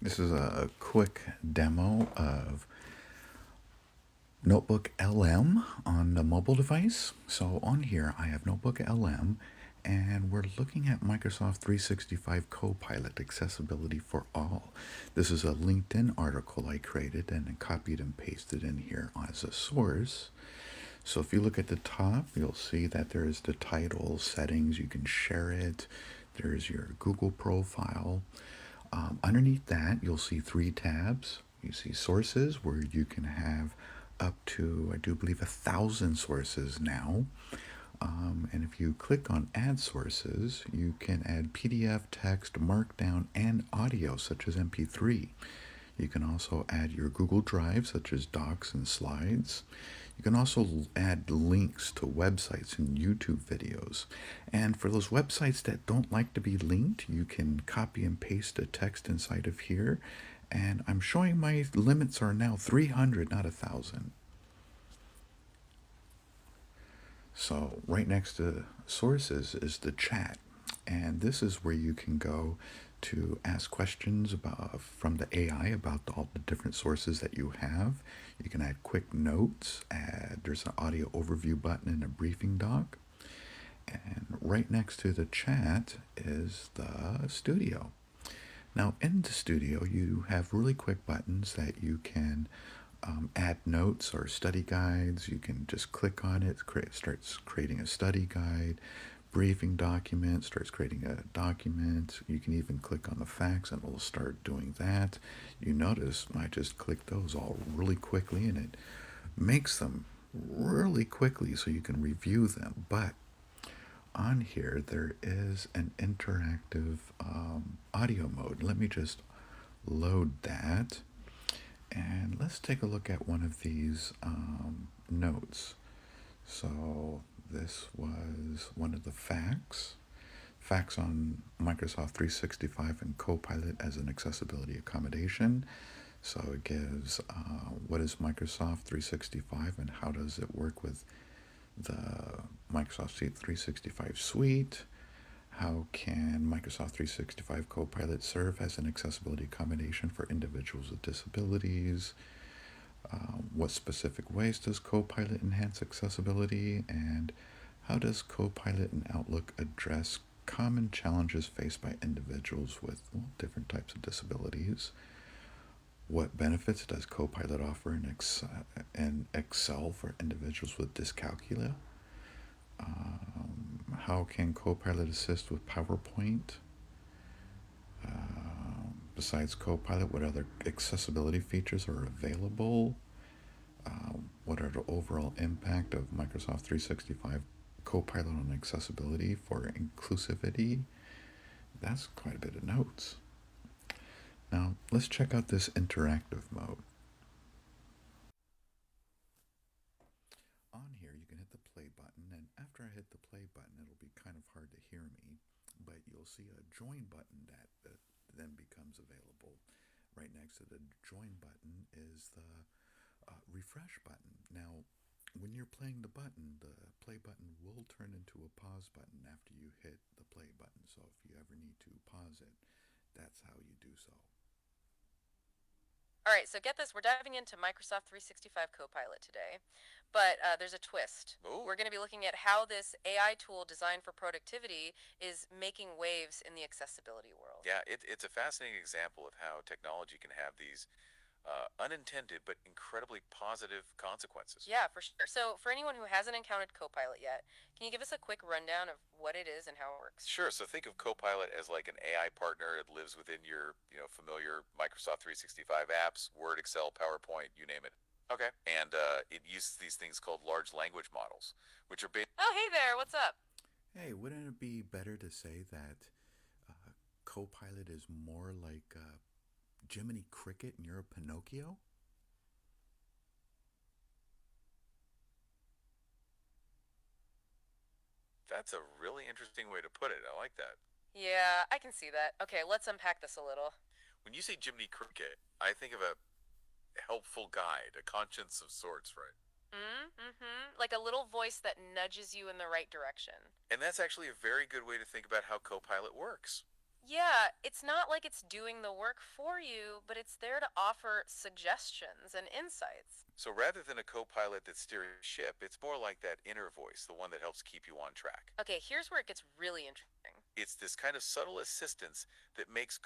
This is a quick demo of NotebookLM on the mobile device. So on here I have NotebookLM and we're looking at Microsoft 365 Copilot Accessibility for All. This is a LinkedIn article I created and copied and pasted in here as a source. So if you look at the top, you'll see that there's the title, settings, you can share it. There's your Google profile. Underneath that, you'll see three tabs. You see sources, where you can have up to, I do believe, 1,000 sources now. And if you click on add sources, you can add PDF, text, markdown, and audio, such as MP3. You can also add your Google Drive, such as docs and slides. You can also add links to websites and YouTube videos. And for those websites that don't like to be linked, you can copy and paste the text inside of here. And I'm showing my limits are now 300, not 1,000. So right next to sources is the chat. And this is where you can go to ask questions about from the AI about all the different sources that you have. You can add quick notes. There's an audio overview button and a briefing doc. And right next to the chat is the studio. Now in the studio, you have really quick buttons that you can add notes or study guides. You can just click on it, starts creating a study guide. Briefing document starts creating a document. You can even click on the facts and it'll start doing that. You notice I just click those all really quickly and it makes them really quickly so you can review them. But on here there is an interactive audio mode. Let me just load that and let's take a look at one of these notes. So this was one of the facts. Facts on Microsoft 365 and Copilot as an accessibility accommodation. So it gives what is Microsoft 365 and how does it work with the Microsoft 365 suite. How can Microsoft 365 Copilot serve as an accessibility accommodation for individuals with disabilities? What specific ways does Copilot enhance accessibility? And how does Copilot in Outlook address common challenges faced by individuals with different types of disabilities? What benefits does Copilot offer in Excel for individuals with dyscalculia? How can Copilot assist with PowerPoint? Besides Copilot, what other accessibility features are available? What are the overall impact of Microsoft 365 Copilot on accessibility for inclusivity? That's quite a bit of notes. Now, let's check out this interactive mode. On here, you can hit the play button, and after I hit the play button, it'll be kind of hard to hear me, but you'll see a join button that then becomes available. Right next to the join button is the refresh button. Now, when you're playing the button, the play button will turn into a pause button after you hit the play button. So if you ever need to pause it, that's how you do so. All right, so get this. We're diving into Microsoft 365 Copilot today, but there's a twist. Ooh. We're going to be looking at how this AI tool designed for productivity is making waves in the accessibility world. Yeah, it's a fascinating example of how technology can have these unintended but incredibly positive consequences. Yeah, for sure. So, for anyone who hasn't encountered Copilot yet, can you give us a quick rundown of what it is and how it works? Sure. So think of Copilot as like an AI partner. It lives within your, familiar Microsoft 365 apps, Word, Excel, PowerPoint, you name it. Okay. And it uses these things called large language models, which are based. Oh, hey there. What's up? Hey, wouldn't it be better to say that Copilot is more like Jiminy Cricket and you're a Pinocchio? That's a really interesting way to put it. I like that. Yeah, I can see that. Okay, let's unpack this a little. When you say Jiminy Cricket, I think of a helpful guide, a conscience of sorts, right? Mm-hmm. Like a little voice that nudges you in the right direction. And that's actually a very good way to think about how Copilot works. Yeah, it's not like it's doing the work for you, but it's there to offer suggestions and insights. So rather than a co-pilot that steers the ship, it's more like that inner voice, the one that helps keep you on track. Okay, here's where it gets really interesting. It's this kind of subtle assistance that makes